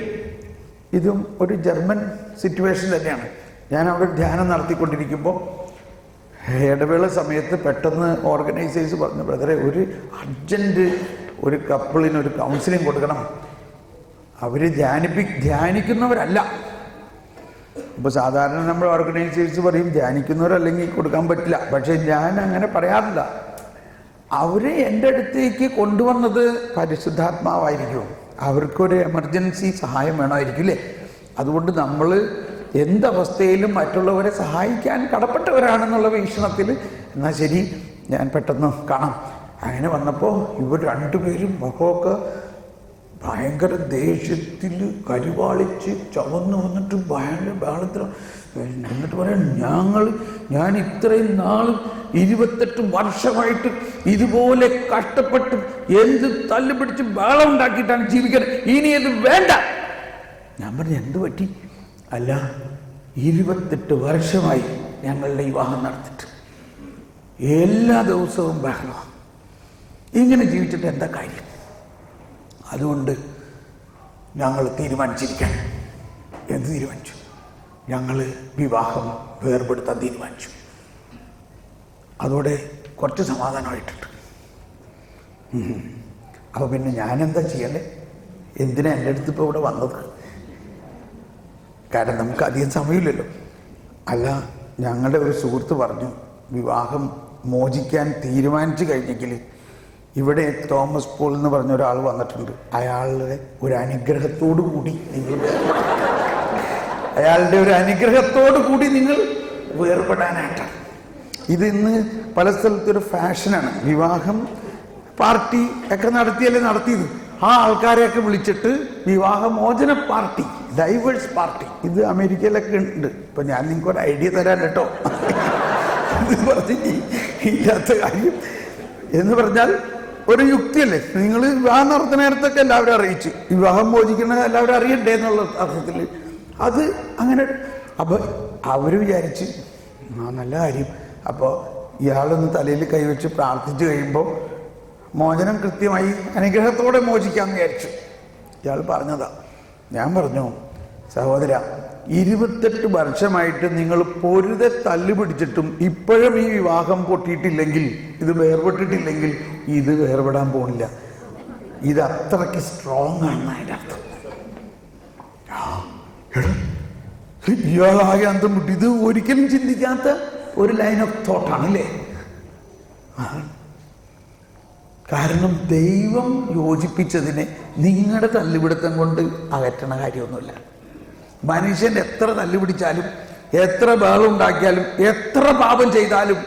[SPEAKER 1] ഇതും ഒരു ജർമ്മൻ സിറ്റുവേഷൻ തന്നെയാണ്. ഞാൻ അവിടെ ധ്യാനം നടത്തിക്കൊണ്ടിരിക്കുമ്പോൾ ഇടവേള സമയത്ത് പെട്ടെന്ന് ഓർഗനൈസേഴ്സ് പറഞ്ഞു, ബ്രദറെ ഒരു അർജൻറ്റ് ഒരു കപ്പിളിനൊരു കൗൺസിലിംഗ് കൊടുക്കണം. അവർ ധ്യാനിക്കുന്നവരല്ല. ഇപ്പോൾ സാധാരണ നമ്മൾ ഓർഗനൈസേഴ്സ് പറയും ധ്യാനിക്കുന്നവരല്ലെങ്കിൽ കൊടുക്കാൻ പറ്റില്ല. പക്ഷേ ഞാൻ അങ്ങനെ പറയാറില്ല. അവരെ എൻ്റെ അടുത്തേക്ക് കൊണ്ടുവന്നത് പരിശുദ്ധാത്മാവായിരിക്കും. അവർക്കൊരു എമർജൻസി സഹായം വേണമായിരിക്കും, അല്ലേ? അതുകൊണ്ട് നമ്മൾ എന്തവസ്ഥയിലും മറ്റുള്ളവരെ സഹായിക്കാൻ കടപ്പെട്ടവരാണെന്നുള്ള വീക്ഷണത്തിൽ എന്നാൽ ശരി ഞാൻ പെട്ടെന്ന് കാണാം. അങ്ങനെ വന്നപ്പോൾ ഇവർ രണ്ടുപേരും മുഖമൊക്കെ ഭയങ്കര ദേഷ്യത്തിൽ കരിവാളിച്ച് ചവന്ന് വന്നിട്ട് ഭയങ്കര ബഹളത്തിൽ എന്നിട്ട് പറയാൻ, ഞാൻ ഇത്രയും നാളും 28 വർഷമായിട്ട് ഇതുപോലെ കഷ്ടപ്പെട്ട് എന്ത് തല്ലുപിടിച്ച് ബഹളം ഉണ്ടാക്കിയിട്ടാണ് ജീവിക്കുന്നത്, ഇനി അത് വേണ്ട. ഞാൻ പറഞ്ഞു, എന്ത് പറ്റി? അല്ല, 28 വർഷമായി ഞങ്ങളുടെ വിവാഹം നടത്തിയിട്ട് എല്ലാ ദിവസവും ബഹളമാണ്. ഇങ്ങനെ ജീവിച്ചിട്ട് എന്താ കാര്യം? അതുകൊണ്ട് ഞങ്ങൾ തീരുമാനിച്ചിരിക്കാൻ. എന്ത് തീരുമാനിച്ചു? ഞങ്ങൾ വിവാഹം വേർപെടുത്താൻ തീരുമാനിച്ചു. അതോടെ കുറച്ച് സമാധാനമായിട്ടുണ്ട്. അപ്പോൾ പിന്നെ ഞാനെന്താ ചെയ്യണ്ടേ? എന്തിനാ എൻ്റെ അടുത്ത് ഇപ്പോൾ ഇവിടെ വന്നത്? കാരണം നമുക്ക് അധികം സമയമില്ലല്ലോ. അല്ല, ഞങ്ങളുടെ ഒരു സുഹൃത്ത് പറഞ്ഞു, വിവാഹം മോചിക്കാൻ തീരുമാനിച്ചു കഴിഞ്ഞെങ്കിൽ ഇവിടെ തോമസ് പോൾ എന്ന് പറഞ്ഞ ഒരാൾ വന്നിട്ടുണ്ട്. അയാളുടെ ഒരു അനുഗ്രഹത്തോടു കൂടി നിങ്ങൾ വേർപെടാനായിട്ടാണ്. ഇത് ഇന്ന് പല സ്ഥലത്തൊരു ഫാഷനാണ്. വിവാഹം പാർട്ടി ഒക്കെ നടത്തിയത്. ആ ആൾക്കാരെയൊക്കെ വിളിച്ചിട്ട് വിവാഹമോചന പാർട്ടി, ഡൈവേഴ്സ് പാർട്ടി, ഇത് അമേരിക്കയിലൊക്കെ ഉണ്ട്. ഇപ്പം ഞാൻ നിങ്ങൾക്കൊരു ഐഡിയ തരാൻ കേട്ടോ. ഇത് പറഞ്ഞ് ഇല്ലാത്ത കാര്യം എന്ന് പറഞ്ഞാൽ ഒരു യുക്തിയല്ലേ? നിങ്ങൾ വിവാഹം നടത്തുന്ന നേരത്തൊക്കെ എല്ലാവരും അറിയിച്ചു, വിവാഹം മോചിക്കുന്നത് എല്ലാവരും അറിയണ്ടേ എന്നുള്ള അർത്ഥത്തിൽ അത് അങ്ങനെ. അപ്പോൾ അവർ വിചാരിച്ച് നല്ല കാര്യം. അപ്പോൾ ഇയാളൊന്ന് തലയിൽ കൈവച്ച് പ്രാർത്ഥിച്ചു കഴിയുമ്പോൾ മോചനം കൃത്യമായി അനുഗ്രഹത്തോടെ മോചിക്കാമെന്ന് വിചാരിച്ചു. ഇയാൾ പറഞ്ഞതാ. ഞാൻ പറഞ്ഞു, സഹോദര, 28 വർഷമായിട്ട് നിങ്ങൾ പൊരുതെ തല്ലുപിടിച്ചിട്ടും ഇപ്പോഴും ഈ വിവാഹം പൊട്ടിയിട്ടില്ലെങ്കിൽ, ഇത് വേർപെട്ടിട്ടില്ലെങ്കിൽ ഇത് വേർപെടാൻ പോണില്ല. ഇത് അത്രയ്ക്ക് സ്ട്രോങ് ആണെന്ന് അതിൻ്റെ അർത്ഥം. ഇയാളാകെ അന്തം വിട്ടു. ഇത് ഒരിക്കലും ചിന്തിക്കാത്ത ഒരു ലൈൻ ഓഫ് തോട്ടാണല്ലേ? കാരണം ദൈവം യോജിപ്പിച്ചതിനെ നിങ്ങളുടെ തല്ലുപിടുത്തം കൊണ്ട് അകറ്റണ കാര്യമൊന്നുമില്ല. മനുഷ്യൻ എത്ര തല്ലുപിടിച്ചാലും എത്ര ബഹളം ഉണ്ടാക്കിയാലും എത്ര പാപം ചെയ്താലും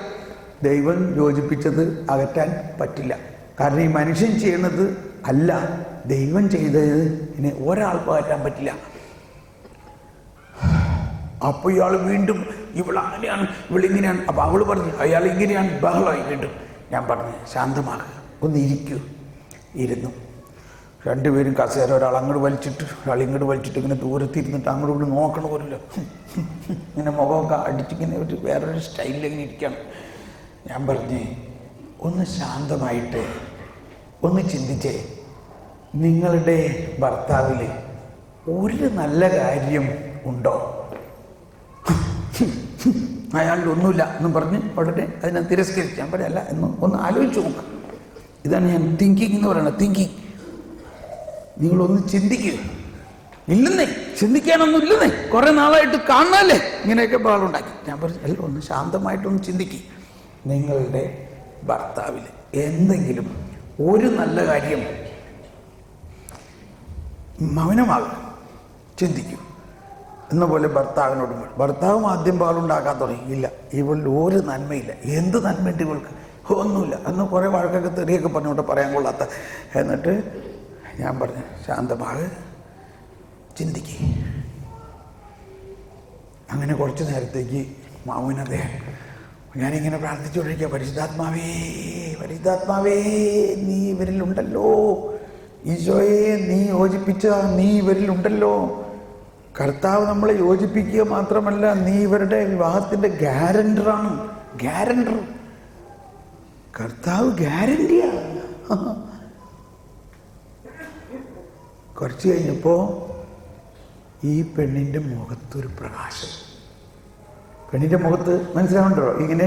[SPEAKER 1] ദൈവം യോജിപ്പിച്ചത് അകറ്റാൻ പറ്റില്ല. കാരണം ഈ മനുഷ്യൻ ചെയ്യുന്നത് അല്ല, ദൈവം ചെയ്തതിനെ ഒരാൾക്ക് അകറ്റാൻ പറ്റില്ല. അപ്പോൾ ഇയാൾ വീണ്ടും ഇവളങ്ങനെയാണ്, ഇവളിങ്ങനെയാണ്. അപ്പോൾ അവൾ പറഞ്ഞു, അയാൾ ഇങ്ങനെയാണ്, ബഹളമായി വീണ്ടും. ഞാൻ പറഞ്ഞു, ശാന്തമാകുക, ഒന്ന് ഇരിക്കൂ. ഇരുന്നു. രണ്ടുപേരും കസേര ഒരാൾ അങ്ങോട്ട് വലിച്ചിട്ട് ഒരാൾ ഇങ്ങോട്ട് വലിച്ചിട്ട് ഇങ്ങനെ ദൂരത്തിരുന്നിട്ട് അങ്ങോട്ട് ഇവിടെ നോക്കണ പോലല്ലോ, ഇങ്ങനെ മുഖമൊക്കെ അടിച്ചിങ്ങനെ ഒരു വേറൊരു സ്റ്റൈലിൽ ഇങ്ങനെ ഇരിക്കണം. ഞാൻ പറഞ്ഞേ, ഒന്ന് ശാന്തമായിട്ട് ഒന്ന് ചിന്തിച്ചേ, നിങ്ങളുടെ ഭർത്താവിൽ ഒരു നല്ല കാര്യം ഉണ്ടോ? അയാളുടെ ഒന്നുമില്ല എന്നും പറഞ്ഞ് ഉടനെ അതിനെ തിരസ്കരിച്ച്. ഞാൻ പറയല്ല, ഒന്ന് ആലോചിച്ച് നോക്കുക. ഇതാണ് ഞാൻ തിങ്കിങ് എന്ന് പറയുന്നത്. തിങ്കിങ്, നിങ്ങളൊന്ന് ചിന്തിക്കുക. ഇല്ലെന്നേ, ചിന്തിക്കാനൊന്നും ഇല്ലെന്നേ, കുറെ നാളായിട്ട് കാണാനല്ലേ ഇങ്ങനെയൊക്കെ ബഹളമുണ്ടാക്കി. ഞാൻ പറഞ്ഞു, അല്ല, ഒന്ന് ശാന്തമായിട്ടൊന്ന് ചിന്തിക്കുക. നിങ്ങളുടെ ഭർത്താവിൽ എന്തെങ്കിലും ഒരു നല്ല കാര്യം മൗനമാകും, ചിന്തിക്കൂ. എന്ന പോലെ ഭർത്താവിനോടും. ഭർത്താവും ആദ്യം പാലുണ്ടാക്കാൻ തുടങ്ങി. ഇല്ല, ഇവളിൽ ഒരു നന്മയില്ല. എന്ത് നന്മയുണ്ട് ഇവൾക്ക്? ഒന്നുമില്ല എന്ന് കുറേ വഴക്കൊക്കെ തെറിയൊക്കെ പറഞ്ഞുകൊണ്ട് പറയാൻ കൊള്ളാത്ത. എന്നിട്ട് ഞാൻ പറഞ്ഞു, ശാന്തമാകെ ചിന്തിക്ക്. അങ്ങനെ കുറച്ച് നേരത്തേക്ക് മാമുവിനതേ ഞാനിങ്ങനെ പ്രാർത്ഥിച്ചുകൊണ്ടിരിക്കുക, പരിശുദ്ധാത്മാവേ പരിശുദ്ധാത്മാവേ നീ ഇവരിലുണ്ടല്ലോ, ഈശോയെ നീ യോജിപ്പിച്ച നീ ഇവരിലുണ്ടല്ലോ. കർത്താവ് നമ്മളെ യോജിപ്പിക്കുക മാത്രമല്ല, നീ ഇവരുടെ വിവാഹത്തിൻ്റെ ഗ്യാരണ്ടറാണ്. ഗ്യാരണ്ടർ, കർത്താവ് ഗ്യാരണ്ടിയാണ്. കുറച്ച് കഴിഞ്ഞപ്പോൾ ഈ പെണ്ണിൻ്റെ മുഖത്തൊരു പ്രകാശം. പെണ്ണിൻ്റെ മുഖത്ത് മനസ്സിലാവുന്നുണ്ടോ? ഇങ്ങനെ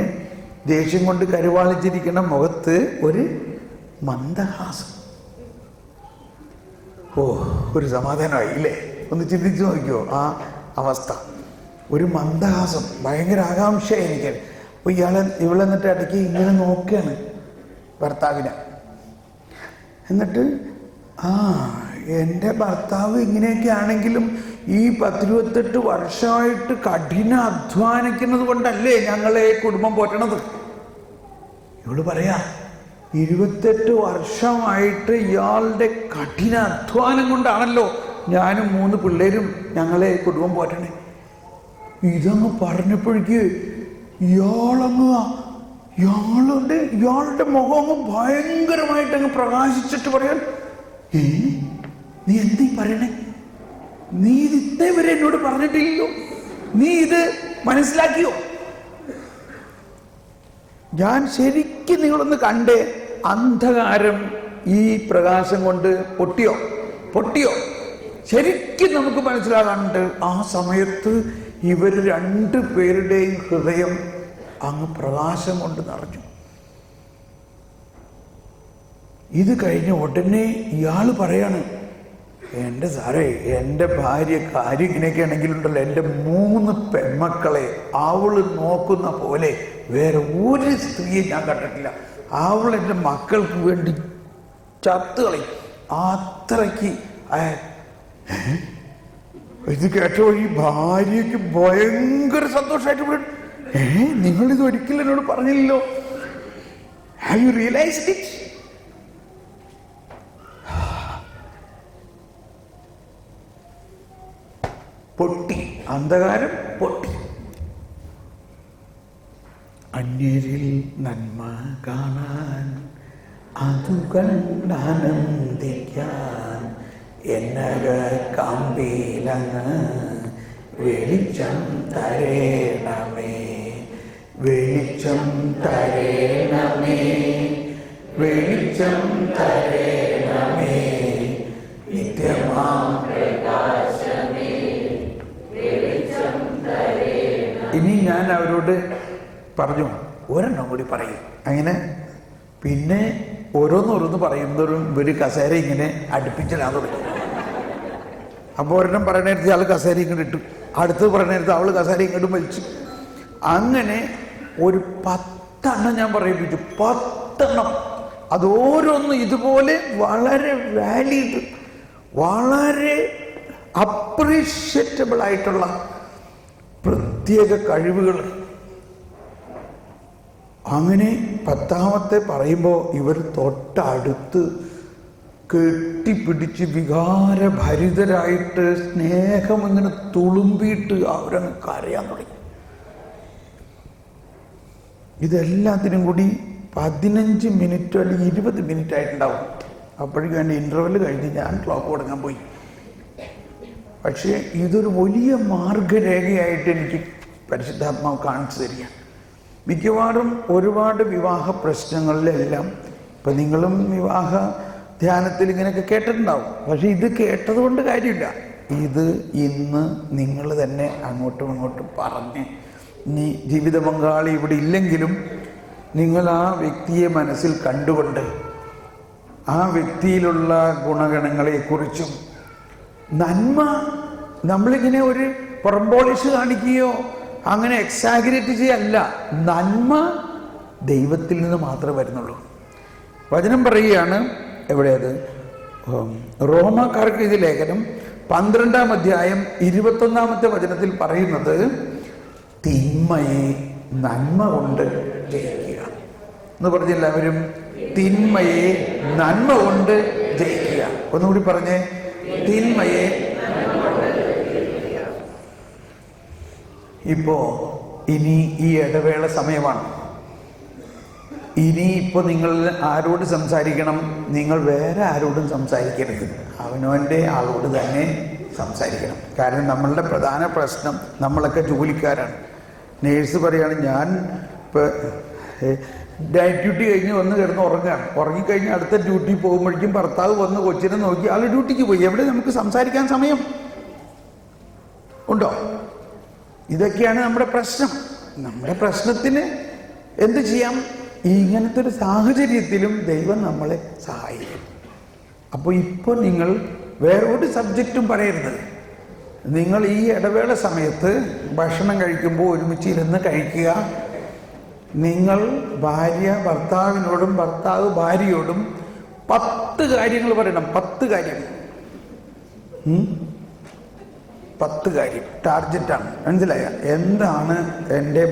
[SPEAKER 1] ദേഷ്യം കൊണ്ട് കരുവാളിച്ചിരിക്കുന്ന മുഖത്ത് ഒരു മന്ദഹാസം. ഓ, ഒരു സമാധാനമായി ഇല്ലേ? ഒന്ന് ചിന്തിച്ചു നോക്കിയോ ആ അവസ്ഥ. ഒരു മന്ദഹാസം, ഭയങ്കര ആകാംക്ഷയായി എനിക്ക്. അപ്പോൾ ഇവളെന്നിട്ട് ഇടയ്ക്ക് ഇങ്ങനെ നോക്കുകയാണ് ഭർത്താവിനെ. എന്നിട്ട് എൻ്റെ ഭർത്താവ് ഇങ്ങനെയൊക്കെ ആണെങ്കിലും ഈ 10-28 വർഷമായിട്ട് കഠിന അധ്വാനിക്കുന്നത് കൊണ്ടല്ലേ ഞങ്ങളെ കുടുംബം പോറ്റണത്. ഇവള് പറയാ, 28 വർഷമായിട്ട് ഇയാളുടെ കഠിന അധ്വാനം കൊണ്ടാണല്ലോ ഞാനും 3 പിള്ളേരും ഞങ്ങളെ കുടുംബം പോറ്റണേ. ഇതങ്ങ് പറഞ്ഞപ്പോഴേക്ക് ഇയാളുടെ മുഖം അങ്ങ് ഭയങ്കരമായിട്ട് അങ്ങ് പ്രകാശിച്ചിട്ട് പറയാൻ, നീ എന്തീ പറയണേ? നീ ഇത് ഇതേവരെ എന്നോട് പറഞ്ഞിട്ടില്ലല്ലോ, നീ ഇത് മനസ്സിലാക്കിയോ? ഞാൻ ശരിക്കും നിങ്ങളൊന്ന് കണ്ടേ, അന്ധകാരം ഈ പ്രകാശം കൊണ്ട് പൊട്ടിയോ? ശരിക്കും നമുക്ക് മനസ്സിലാകാനുണ്ട്. ആ സമയത്ത് ഇവർ 2 പേരുടെയും ഹൃദയം അങ്ങ് പ്രകാശം കൊണ്ട് നിറഞ്ഞു. ഇത് കഴിഞ്ഞ ഉടനെ ഇയാൾ പറയാണ്, എൻ്റെ സാറേ, എൻ്റെ ഭാര്യ കാര്യം ഇങ്ങനെയൊക്കെ ആണെങ്കിലുണ്ടല്ലോ, എൻ്റെ 3 പെൺമക്കളെ അവള് നോക്കുന്ന പോലെ വേറെ ഒരു സ്ത്രീയെ ഞാൻ കണ്ടിട്ടില്ല. അവൾ എൻ്റെ മക്കൾക്ക് വേണ്ടി ചത്തുകളയും. അത്രയ്ക്ക്. ഇത് കേട്ടോ ഈ ഭാര്യയ്ക്ക് ഭയങ്കര സന്തോഷമായിട്ട്, നിങ്ങളിത് ഒരിക്കലും എന്നോട് പറഞ്ഞില്ലല്ലോ. Have you realised it? പൊട്ടി, അന്ധകാരം പൊട്ടി. അന്യരിൽ നന്മ കാണാൻ, അതു കണ്ടാനന്ദിക്കാൻ എന്നക കാമ്പിലങ്ങ് വെളിച്ചം തരേണമേ, വെളിച്ചം തരേണമേ, വെളിച്ചം തരേണമേ, നിത്യമാം പ്രകാശമേ, വെളിച്ചം തരേണമേ. ഇനി ഞാൻ അവരോട് പറഞ്ഞു, ഒരെണ്ണം കൂടി പറയും. അങ്ങനെ പിന്നെ ഓരോന്നോരോന്ന് പറയുന്നവരും ഒരു കസേര ഇങ്ങനെ അടുപ്പിച്ചിടാൻ തുടങ്ങി. അപ്പോൾ ഒരെണ്ണം പറയണ നേരത്തെ ആൾ കസേര ഇങ്ങോട്ട് ഇട്ടു, അടുത്തത് പറയണ നേരത്തെ അവൾ കസേര ഇങ്ങോട്ടും വലിച്ചു. അങ്ങനെ ഒരു 10 എണ്ണം ഞാൻ പറയിപ്പിച്ചു. 10 എണ്ണം. അതോരോന്നും ഇതുപോലെ വളരെ വാലിഡ്, വളരെ അപ്രീഷിയേറ്റബിൾ ആയിട്ടുള്ള പ്രത്യേക കഴിവുകൾ. അങ്ങനെ 10ാമത്തെ പറയുമ്പോൾ ഇവർ തൊട്ടടുത്ത് കെട്ടിപ്പിടിച്ച് വികാരഭരിതരായിട്ട് സ്നേഹം ഇങ്ങനെ തുളുമ്പിയിട്ട് അവരങ്ങ് കരയാൻ തുടങ്ങി. ഇതെല്ലാത്തിനും കൂടി 15 മിനിറ്റ് അല്ലെങ്കിൽ 20 മിനിറ്റ് ആയിട്ടുണ്ടാവും. അപ്പോഴേക്കും എൻ്റെ ഇൻ്റർവെൽ കഴിഞ്ഞ് ഞാൻ ക്ലോക്ക് തുടങ്ങാൻ പോയി. പക്ഷേ ഇതൊരു വലിയ മാർഗരേഖയായിട്ട് എനിക്ക് പരിശുദ്ധാത്മാവ് കാണിച്ചു തരികയാണ്. മിക്കവാറും ഒരുപാട് വിവാഹ പ്രശ്നങ്ങളിലെല്ലാം ഇപ്പം നിങ്ങളും വിവാഹ ധ്യാനത്തിൽ ഇങ്ങനെയൊക്കെ കേട്ടിട്ടുണ്ടാവും. പക്ഷെ ഇത് കേട്ടതുകൊണ്ട് കാര്യമില്ല. ഇത് ഇന്ന് നിങ്ങൾ തന്നെ അങ്ങോട്ടും ഇങ്ങോട്ടും പറഞ്ഞ്, ഇനി ജീവിത പങ്കാളി ഇവിടെ ഇല്ലെങ്കിലും നിങ്ങൾ ആ വ്യക്തിയെ മനസ്സിൽ കണ്ടുകൊണ്ട് ആ വ്യക്തിയിലുള്ള ഗുണഗണങ്ങളെക്കുറിച്ചും നന്മ നമ്മളിങ്ങനെ ഒരു പുറംപോളിഷ് കാണിക്കുകയോ അങ്ങനെ എക്സാഗ്രേറ്റ് ചെയ്യല്ല. നന്മ ദൈവത്തിൽ നിന്ന് മാത്രമേ വരുന്നുള്ളൂ. വചനം പറയുകയാണ്, എവിടെയത്? റോമാക്കാർക്ക് ഇത് ലേഖനം 12-ാം അധ്യായം 21-ാമത്തെ വചനത്തിൽ പറയുന്നത് തിന്മയെ നന്മ കൊണ്ട് ജയിക്കുക എന്ന് പറഞ്ഞ എല്ലാവരും തിന്മയെ നന്മ കൊണ്ട് ജയിക്കുക. ഒന്നുകൂടി പറഞ്ഞേ, തിന്മയെ. ഇപ്പോ ഇനി ഈ ഇടവേള സമയമാണ്. ഇനി ഇപ്പോൾ നിങ്ങൾ ആരോട് സംസാരിക്കണം? നിങ്ങൾ വേറെ ആരോടും സംസാരിക്കരുത്, അവനവൻ്റെ ആളോട് തന്നെ സംസാരിക്കണം. കാരണം നമ്മളുടെ പ്രധാന പ്രശ്നം, നമ്മളൊക്കെ ജോലിക്കാരാണ്. നേഴ്സ് പറയാണ്, ഞാൻ ഇപ്പോൾ നൈറ്റ് ഡ്യൂട്ടി കഴിഞ്ഞ് വന്ന് കിടന്ന് ഉറങ്ങുകയാണ്. ഉറങ്ങിക്കഴിഞ്ഞ് അടുത്ത ഡ്യൂട്ടി പോകുമ്പോഴേക്കും ഭർത്താവ് വന്ന് കൊച്ചിനെ നോക്കി ആൾ ഡ്യൂട്ടിക്ക് പോയി. എവിടെ നമുക്ക് സംസാരിക്കാൻ സമയം ഉണ്ടോ? ഇതൊക്കെയാണ് നമ്മുടെ പ്രശ്നം. നമ്മുടെ പ്രശ്നത്തിന് എന്ത് ചെയ്യാം? ഇങ്ങനത്തെ ഒരു സാഹചര്യത്തിലും ദൈവം നമ്മളെ സഹായിക്കും. അപ്പോൾ ഇപ്പോൾ നിങ്ങൾ വേറൊരു സബ്ജക്റ്റും പറയരുത്. നിങ്ങൾ ഈ ഇടവേള സമയത്ത് ഭക്ഷണം കഴിക്കുമ്പോൾ ഒരുമിച്ച് ഇരുന്ന് കഴിക്കുക. നിങ്ങൾ ഭാര്യ ഭർത്താവിനോടും ഭർത്താവ് ഭാര്യയോടും 10 കാര്യങ്ങൾ പറയണം. 10 കാര്യം 10 കാര്യം ടാർജറ്റാണ്. മനസ്സിലായ? എന്താണ് എൻ്റെ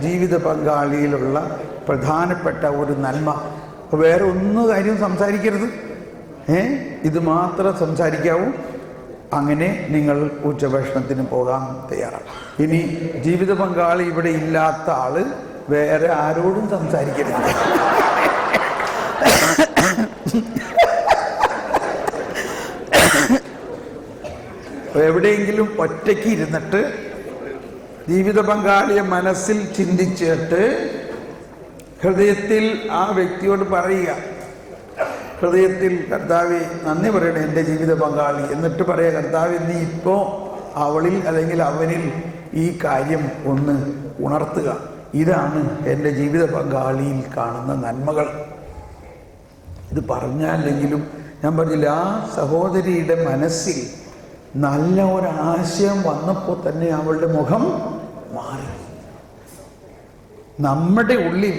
[SPEAKER 1] ജീവിത പങ്കാളിയിലുള്ള പ്രധാനപ്പെട്ട ഒരു നന്മ? വേറെ ഒന്നും കാര്യം സംസാരിക്കരുത്. ഇത് മാത്രം സംസാരിക്കാവൂ. അങ്ങനെ നിങ്ങൾ ഉച്ചഭക്ഷണത്തിന് പോകാൻ തയ്യാറാണ്. ഇനി ജീവിത പങ്കാളി ഇവിടെ ഇല്ലാത്ത ആള് വേറെ ആരോടും സംസാരിക്കരുത്. എവിടെയെങ്കിലും ഒറ്റയ്ക്ക് ഇരുന്നിട്ട് ജീവിത പങ്കാളിയെ മനസ്സിൽ ചിന്തിച്ചിട്ട് ഹൃദയത്തിൽ ആ വ്യക്തിയോട് പറയുക, ഹൃദയത്തിൽ കർത്താവേ നന്ദി പറയണേ എൻ്റെ ജീവിത പങ്കാളി. എന്നിട്ട് പറയുക, കർത്താവേ നീ ഇപ്പോൾ അവളിൽ അല്ലെങ്കിൽ അവനിൽ ഈ കാര്യം ഒന്ന് ഉണർത്തുക. ഇതാണ് എൻ്റെ ജീവിത പങ്കാളിയിൽ കാണുന്ന നന്മകൾ. ഇത് പറഞ്ഞല്ലെങ്കിലും ഞാൻ പറഞ്ഞില്ല, ആ സഹോദരിയുടെ മനസ്സിൽ നല്ല ഒരാശയം വന്നപ്പോൾ തന്നെ അവളുടെ മുഖം മാറി. നമ്മുടെ ഉള്ളിൽ